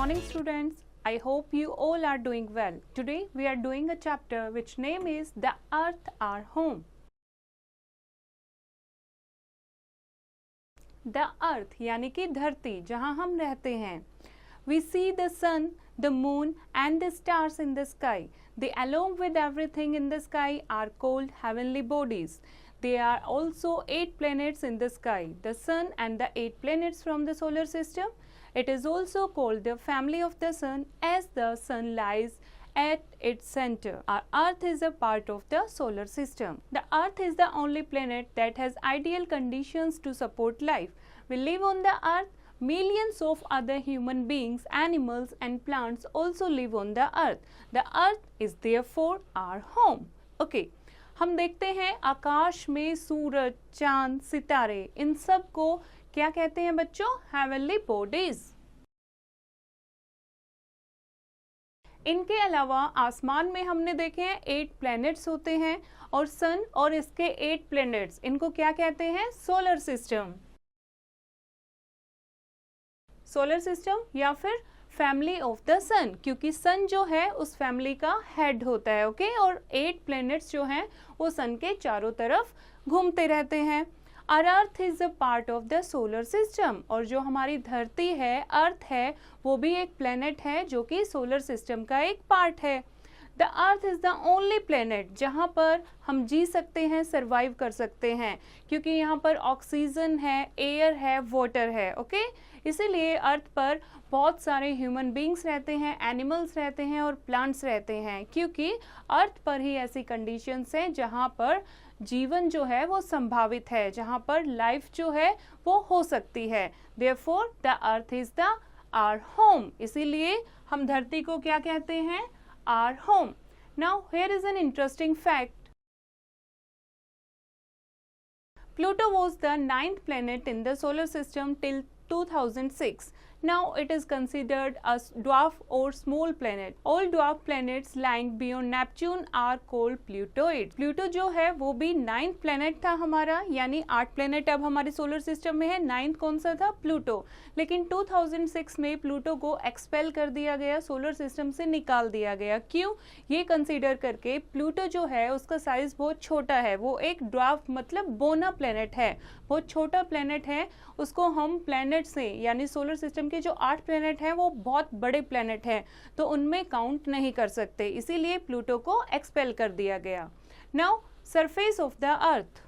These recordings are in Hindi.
morning students. I hope you all are doing well. Today we are doing a chapter which name is The Earth Our Home. The Earth यानी कि धरती जहाँ हम रहते हैं. We see the sun, the moon and the stars in the sky. They along with everything in the sky are called heavenly bodies. There are also 8 planets in the sky. The sun and the 8 planets from the solar system. It is also called the family of the sun as the sun lies at its center. Our Earth is a part of the solar system. The Earth is the only planet that has ideal conditions to support life. We live on the Earth. Millions of other human beings, animals and plants also live on the Earth. The Earth is therefore our home. Okay. हम देखते हैं आकाश में सूरज, चांद, सितारे, इन सब को क्या कहते हैं बच्चों? Heavenly bodies. इनके अलावा आसमान में हमने देखे हैं 8 प्लैनेट्स होते हैं और सन और इसके 8 प्लैनेट्स, इनको क्या कहते हैं? Solar system. सोलर सिस्टम या फिर फैमिली ऑफ द सन, क्योंकि सन जो है उस फैमिली का हेड होता है. ओके. और 8 प्लैनेट्स जो हैं वो सन के चारों तरफ घूमते रहते हैं. Our Earth is a part of the solar system. और जो हमारी धरती है, अर्थ है, वो भी एक प्लैनेट है जो कि सोलर सिस्टम का एक पार्ट है. The Earth is the only planet जहाँ पर हम जी सकते हैं, सर्वाइव कर सकते हैं, क्योंकि यहाँ पर ऑक्सीजन है, एयर है, वाटर है. ओके. इसीलिए अर्थ पर बहुत सारे ह्यूमन बींग्स रहते हैं, एनिमल्स रहते हैं और प्लांट्स रहते हैं, क्योंकि अर्थ पर ही ऐसी कंडीशंस हैं जहाँ पर जीवन जो है वो संभावित है, जहाँ पर लाइफ जो है वो हो सकती है. Therefore, the earth is the our home. इसीलिए हम धरती को क्या कहते हैं? Our home. Now, here is an interesting fact. Pluto was the 9th planet in the solar system till 2006. Now it is considered a dwarf or small planet. All dwarf planets lying beyond Neptune are called Plutoids. Pluto जो है वो भी 9th planet था हमारा, यानी 8 planet अब हमारे सोलर सिस्टम में है. 9th कौन सा था? प्लूटो. लेकिन 2006 में प्लूटो को एक्सपेल कर दिया गया, सोलर सिस्टम से निकाल दिया गया. क्यों? ये कंसीडर करके प्लूटो जो है उसका साइज बहुत छोटा है, वो एक ड्वार्फ मतलब बोना प्लेनेट है, बहुत छोटा प्लेनेट है. उसको हम प्लेनेट से यानी सोलर सिस्टम के जो 8 प्लेनेट हैं वो बहुत बड़े प्लेनेट हैं, तो उनमें काउंट नहीं कर सकते, इसीलिए प्लूटो को एक्सपेल कर दिया गया. Now surface of the earth.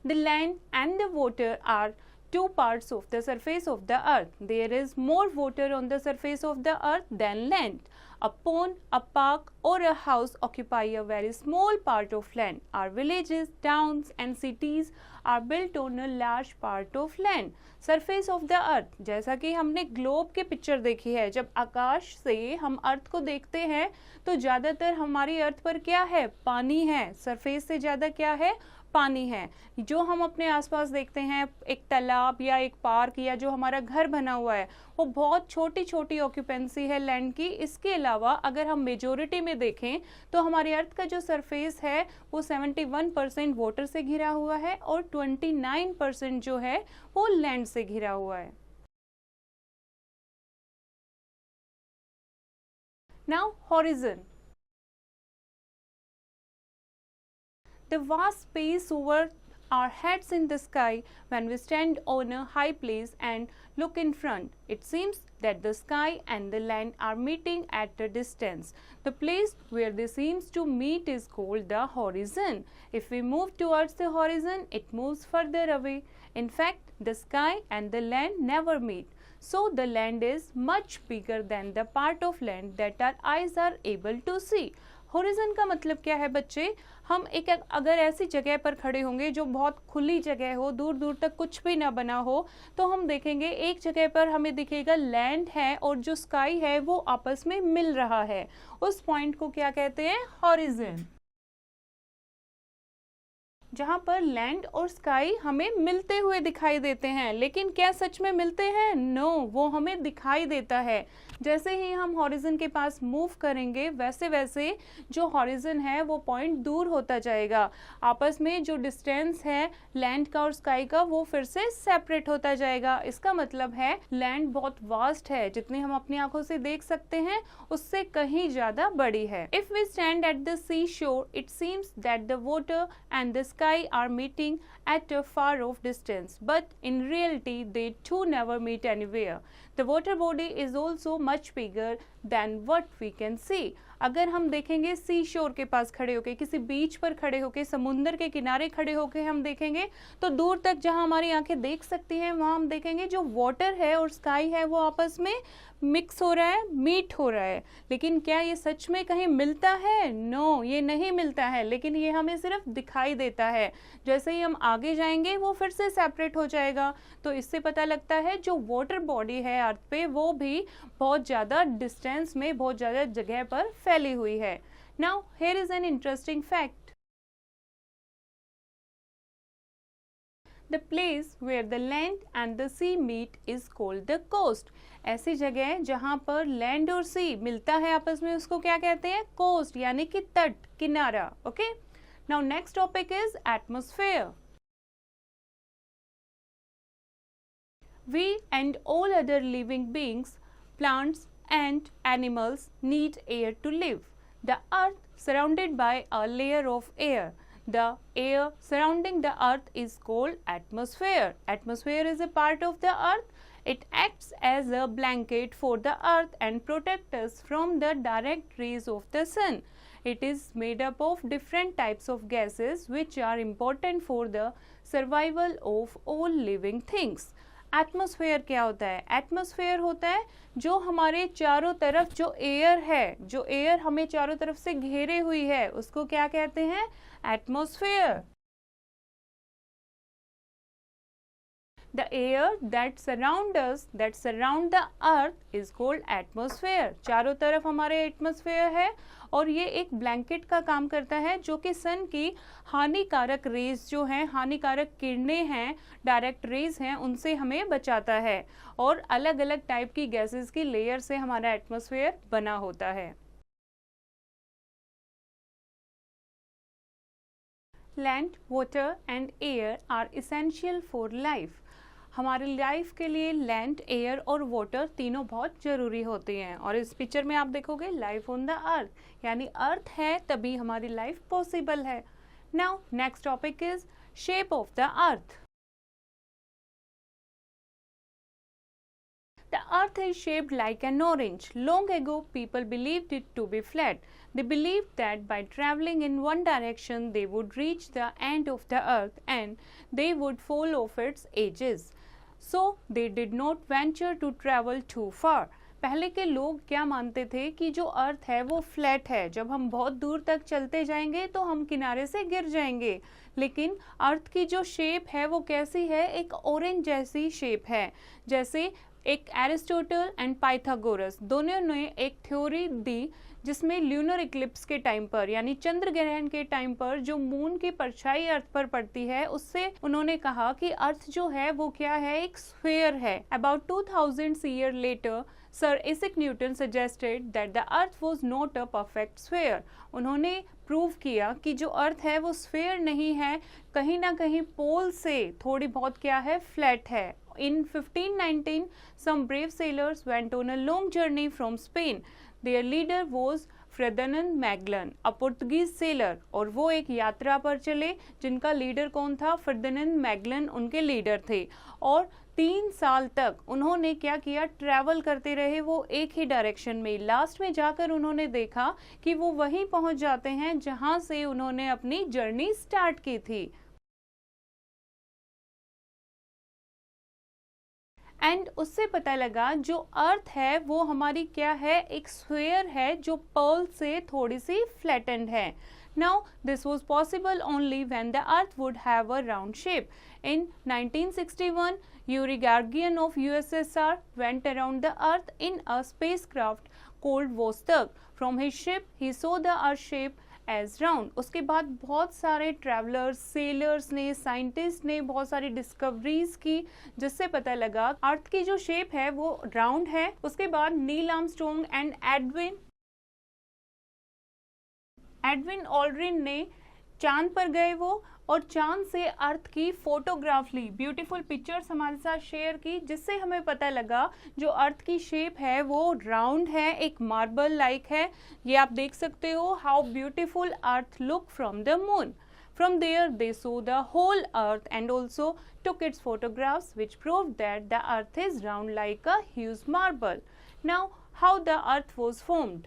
The land and the water are 2 parts of the surface of the earth. There is more water on the surface of the earth than land. A pond, a park or a house occupy a very small part of land. Our villages, towns and cities are built on a large part of land. Surface of the earth. जैसा कि हमने ग्लोब के पिक्चर देखी है, जब आकाश से हम अर्थ को देखते हैं तो ज़्यादातर हमारी अर्थ पर क्या है? पानी है. सरफेस से ज़्यादा क्या है? पानी है. जो हम अपने आसपास देखते हैं, एक तालाब या एक पार्क या जो हमारा घर बना हुआ है, वो बहुत छोटी छोटी ऑक्यूपेंसी है लैंड की. इसके अलावा अगर हम मेजोरिटी में देखें तो हमारी अर्थ का जो सरफेस है वो 71% वाटर से घिरा हुआ है और 29% जो है वो लैंड से घिरा हुआ है. Now horizon. The vast space over our heads in the sky when we stand on a high place and look in front. It seems that the sky and the land are meeting at a distance. The place where they seems to meet is called the horizon. If we move towards the horizon, it moves further away. In fact, the sky and the land never meet. So the land is much bigger than the part of land that our eyes are able to see. Horizon का मतलब क्या है बच्चे? हम एक अगर ऐसी जगह पर खड़े होंगे जो बहुत खुली जगह हो, दूर दूर तक कुछ भी ना बना हो, तो हम देखेंगे एक जगह पर हमें दिखेगा लैंड है और जो स्काई है वो आपस में मिल रहा है. उस पॉइंट को क्या कहते हैं? हॉरिजन. जहाँ पर लैंड और स्काई हमें मिलते हुए दिखाई देते हैं, लेकिन क्या सच में मिलते हैं? नो, वो हमें दिखाई देता है. जैसे ही हम हॉरिजन के पास मूव करेंगे वैसे वैसे जो हॉरिजन है वो पॉइंट दूर होता जाएगा, आपस में जो डिस्टेंस है लैंड का और स्काई का वो फिर से सेपरेट होता जाएगा। इसका मतलब है लैंड बहुत वास्ट है, जितनी हम अपनी आंखों से देख सकते हैं उससे कहीं ज्यादा बड़ी है। If we stand at the sea shore it seems that the water and the sky are meeting at a far off distance, but in reality they too never meet anywhere. The water body is also much bigger than what we can see. अगर हम देखेंगे सी शोर के पास खड़े होके, किसी बीच पर खड़े होके, समुंदर के किनारे खड़े होके हम देखेंगे तो दूर तक जहां हमारी आंखें देख सकती हैं वहां हम देखेंगे जो वाटर है और स्काई है वो आपस में मिक्स हो रहा है, मीट हो रहा है। लेकिन क्या ये सच में कहीं मिलता है? नो, ये नहीं मिलता है, लेकिन ये हमें सिर्फ दिखाई देता है। जैसे ही हम आगे जाएंगे वो फिर से सेपरेट हो जाएगा। तो इससे पता लगता है जो वाटर बॉडी है अर्थ पे वो भी बहुत ज़्यादा डिस्टेंस में, बहुत ज़्यादा जगह पर फैली हुई है। Now here is an interesting fact. The place where the land and the sea meet is called the coast. ऐसी जगह जहां पर लैंड और सी मिलता है आपस में उसको क्या कहते हैं? कोस्ट, यानी कि तट, किनारा। Okay, now next topic is atmosphere. We and all other living beings, plants and animals need air to live. The earth surrounded by a layer of air. The air surrounding the earth is called atmosphere. Atmosphere is a part of the earth. It acts as a blanket for the earth and protects us from the direct rays of the sun. It is made up of different types of gases which are important for the survival of all living things. Atmosphere क्या होता है? एटमॉस्फेयर होता है जो हमारे चारों तरफ जो एयर है, जो एयर हमें चारों तरफ से घेरे हुई है उसको क्या कहते हैं? Atmosphere. The air that surround us, that surround the earth is called atmosphere. चारों तरफ हमारे एटमॉस्फेयर है और ये एक ब्लैंकेट का काम करता है जो कि सन की हानिकारक रेज जो हैं, हानिकारक किरणें हैं, डायरेक्ट रेज हैं, उनसे हमें बचाता है। और अलग अलग टाइप की गैसेस की लेयर से हमारा एटमॉस्फेयर बना होता है। Land, water and air are essential for life. हमारी लाइफ के लिए लैंड, एयर और वाटर तीनों बहुत ज़रूरी होते हैं। और इस पिक्चर में आप देखोगे लाइफ ऑन द अर्थ, यानी अर्थ है तभी हमारी लाइफ पॉसिबल है। Now next topic is shape of the earth. The earth is shaped like an orange. Long ago, people believed it to be flat. They believed that by traveling in one direction, they would reach the end of the earth and they would fall off its edges. So, they did not venture to travel too far. पहले के लोग क्या मानते थे कि जो अर्थ है वो फ्लैट है, जब हम बहुत दूर तक चलते जाएंगे तो हम किनारे से गिर जाएंगे। लेकिन अर्थ की जो शेप है वो कैसी है? एक ऑरेंज जैसी शेप है। जैसे एक एरिस्टोटल एंड पाइथागोरस दोनों ने एक थ्योरी दी जिसमें ल्यूनर इक्लिप्स के टाइम पर, यानी चंद्र ग्रहण के टाइम पर जो मून की परछाई अर्थ पर पड़ती है उससे उन्होंने कहा कि अर्थ जो है वो क्या है? एक स्फीयर है। About 2000 year later sir Isaac Newton suggested that the earth was not a perfect sphere. उन्होंने प्रूव किया कि जो अर्थ है वो स्फीयर नहीं है, कहीं ना कहीं पोल से थोड़ी बहुत क्या है? फ्लैट है। In 1519, some brave sailors went on a long journey from Spain. Their leader was Ferdinand Magellan, a Portuguese sailor, और वो एक यात्रा पर चले जिनका लीडर कौन था? फर्दिनेंड मैगलन उनके लीडर थे। और 3 साल तक उन्होंने क्या किया? ट्रैवल करते रहे वो एक ही डायरेक्शन में। लास्ट में जाकर उन्होंने देखा कि वो वहीं पहुंच जाते हैं जहां से उन्होंने अपनी जर्नी स्टार्ट की थी। एंड उससे पता लगा जो अर्थ है वो हमारी क्या है? एक स्फीयर है जो पर्ल से थोड़ी सी फ्लैटेंड है। Now this was possible only when the earth would have a round shape. In 1961 Yuri Gagarin of USSR went around the earth in a spacecraft called Vostok. From his ship he saw the earth shape as round. उसके बाद बहुत सारे ट्रैवलर्स, सेलर्स ने, साइंटिस्ट ने बहुत सारी डिस्कवरीज की, जिससे पता लगा अर्थ की जो शेप है वो राउंड है। उसके बाद Neil Armstrong and Edwin Aldrin ने चांद पर गए वो, और चांद से अर्थ की फोटोग्राफ ली, ब्यूटीफुल पिक्चर्स हमारे साथ शेयर की, जिससे हमें पता लगा जो अर्थ की शेप है वो राउंड है, एक मार्बल लाइक है। ये आप देख सकते हो, how beautiful earth look from the moon. From there they saw the whole earth and also took its photographs, which proved that the earth is round like a huge marble. Now how the earth was formed?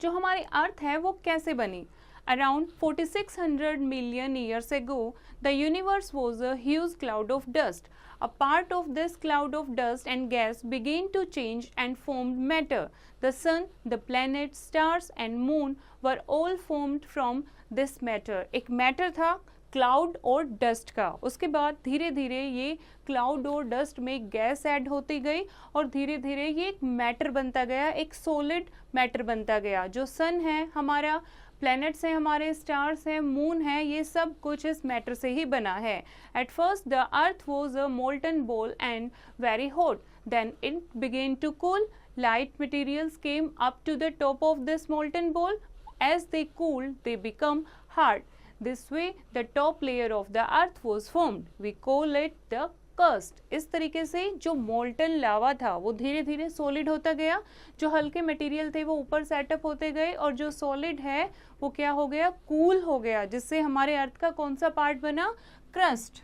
जो हमारी अर्थ है वो कैसे बनी? Around 4600 million years ago, the universe was a huge cloud of dust. A part of this cloud of dust and gas began to change and formed matter. The sun, the planets, stars and moon were all formed from this matter. एक matter था क्लाउड और डस्ट का। उसके बाद धीरे धीरे ये क्लाउड और डस्ट में गैस ऐड होती गई और धीरे धीरे ये एक मैटर बनता गया, एक सॉलिड मैटर बनता गया। जो सन है हमारा, प्लैनेट्स हैं हमारे, स्टार्स हैं, मून है, ये सब कुछ इस मैटर से ही बना है। At first the earth was a molten ball and very hot, then it began to cool, light materials came up to the top of this molten ball. As they cooled, they become hard. This way, the top layer of the earth was formed. We call it the crust. इस तरीके से जो molten lava था वो धीरे धीरे solid होता गया, जो हल्के मटेरियल थे वो ऊपर सेटअप होते गए और जो solid है वो क्या हो गया, cool हो गया, जिससे हमारे अर्थ का कौन सा पार्ट बना, crust.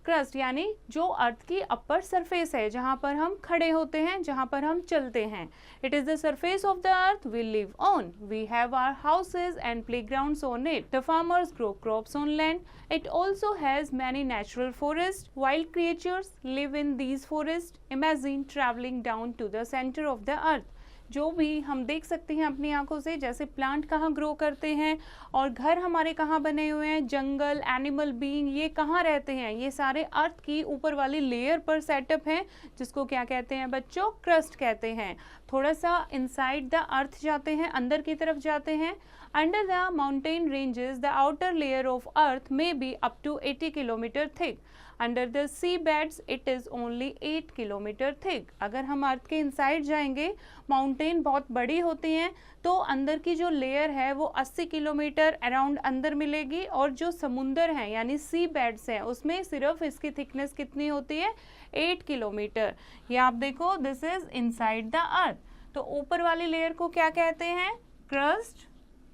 क्रस्ट यानी जो अर्थ की अपर सरफेस है, जहां पर हम खड़े होते हैं, जहां पर हम चलते हैं। It is the surface of the earth we live on. We have our houses and playgrounds on it. The farmers grow crops on land. It also has many natural forest. Wild creatures live in these forest. Imagine travelling down to the centre of the earth. जो भी हम देख सकते हैं अपनी आंखों से, जैसे प्लांट कहाँ ग्रो करते हैं और घर हमारे कहाँ बने हुए हैं, जंगल, एनिमल बीइंग, ये कहाँ रहते हैं, ये सारे अर्थ की ऊपर वाली लेयर पर सेटअप हैं, जिसको क्या कहते हैं बच्चों, क्रस्ट कहते हैं। थोड़ा सा इनसाइड द अर्थ जाते हैं, अंदर की तरफ जाते हैं। Under the mountain ranges the outer layer of earth may be up to 80 kilometre thick. Under the sea beds it is only 8 kilometre thick. अगर हम अर्थ के इनसाइड जाएंगे, माउंटेन बहुत बड़ी होती हैं, तो अंदर की जो लेयर है वो 80 किलोमीटर अराउंड अंदर मिलेगी, और जो समुंदर है यानी सी बेड्स हैं उसमें सिर्फ इसकी थिकनेस कितनी होती है, 8 किलोमीटर। ये आप देखो, this is inside the earth. तो ऊपर वाली लेयर को क्या कहते हैं, क्रस्ट,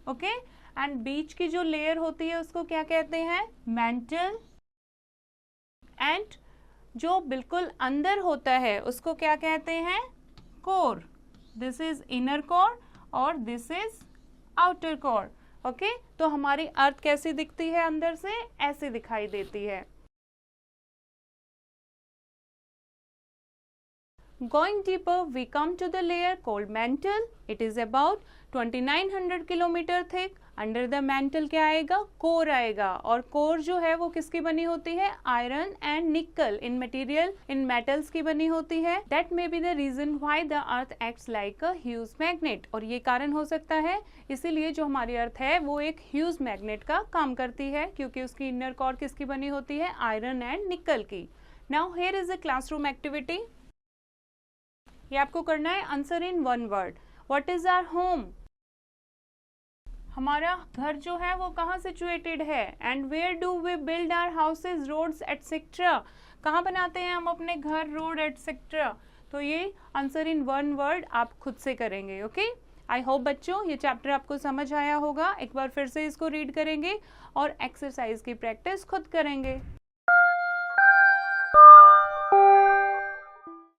ओके। एंड बीच की जो लेयर होती है उसको क्या कहते हैं, मैंटल। एंड जो बिल्कुल अंदर होता है उसको क्या कहते हैं, core. This is inner core और this is outer core, okay. तो हमारी अर्थ कैसी दिखती है अंदर से, ऐसे दिखाई देती है। Going deeper, we come to the layer called mantle. It is about 2900 kilometre thick. Under the mantle क्या आएगा, कोर आएगा। और कोर जो है वो किसकी बनी होती है, आयरन एंड निकल इन मटेरियल, इन मेटल्स की बनी होती है। That may be the reason why the earth acts like a huge magnet. और ये कारण हो सकता है इसीलिए जो हमारी अर्थ है वो एक ह्यूज मैग्नेट का काम करती है, क्योंकि उसकी इनर कोर किसकी बनी होती है, आयरन एंड निकल की। Now here is a classroom activity. ये आपको करना है, answer in one word. What is our home? हमारा घर जो है वो कहाँ सिचुएटेड है। And where do we build our houses, roads etcetera. कहाँ बनाते हैं हम अपने घर, रोड एटसेट्रा। तो ये आंसर इन वन वर्ड आप खुद से करेंगे, ओके। आई होप बच्चों ये चैप्टर आपको समझ आया होगा। एक बार फिर से इसको रीड करेंगे और एक्सरसाइज की प्रैक्टिस खुद करेंगे।